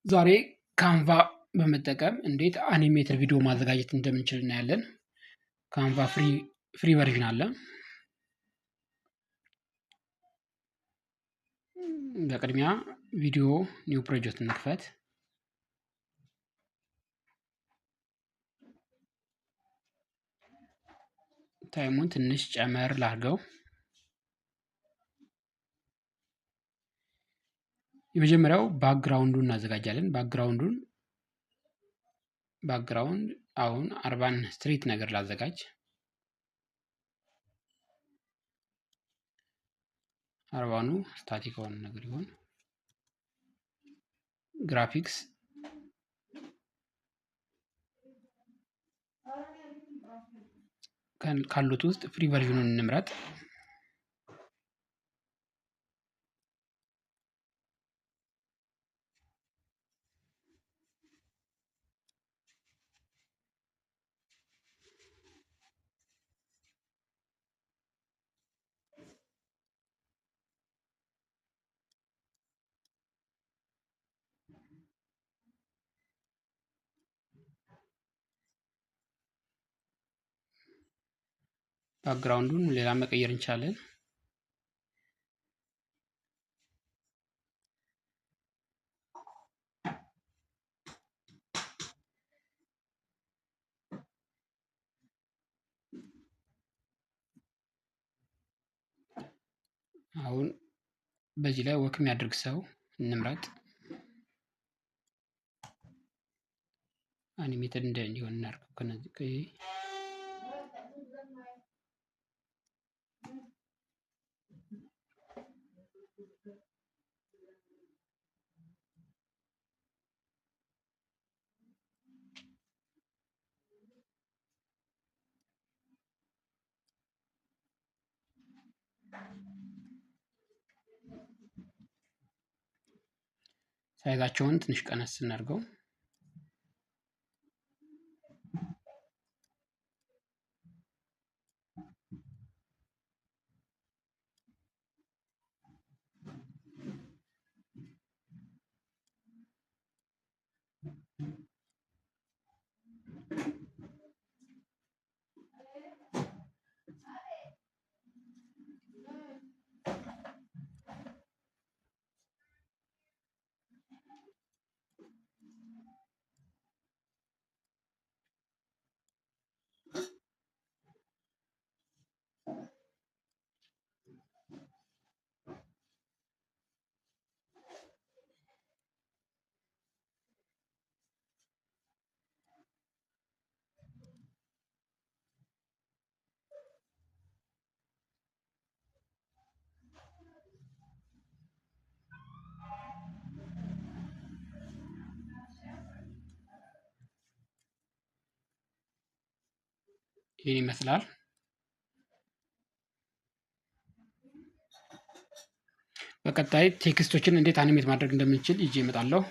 ዛሬ ካንቫ በመጠቀም እንዴት አኒሜትድ ቪዲዮ ማዘጋጀት እንደምንችል እናያለን። ካንቫ ፍሪ ቨርዥን አለ። በቅድሚያ ቪዲዮ ኒው ፕሮጀክት እንክፈት። ታይሙን ትንሽ ጨመር ላድርገው። የመጀመሪያው ባክግራውንዱን እናዘጋጃለን። ባክግራውንድ አሁን አርባን ስትሪት ነገር ላዘጋጅ። አርባኑ ስታቲክ የሆነ ነገር ይሆን። ግራፊክስ ካሉት ውስጥ ፍሪ ቨርዥኑን እንምረጥ። ባክግራውንዱን ሌላ መቀየር እንችላለን። አሁን በዚህ ላይ ወክ የሚያደርግ ሰው እንምረጥ። አኒሜትድ እንዲሆን እናድርገው። ከነዚህ ሳይዛቸውን ትንሽ ቀነስ እናድርገው። ይህን ይመስላል። በቀጣይ ቴክስቶችን እንዴት አኒሜት ማድረግ እንደምንችል ይዤ እመጣለሁ።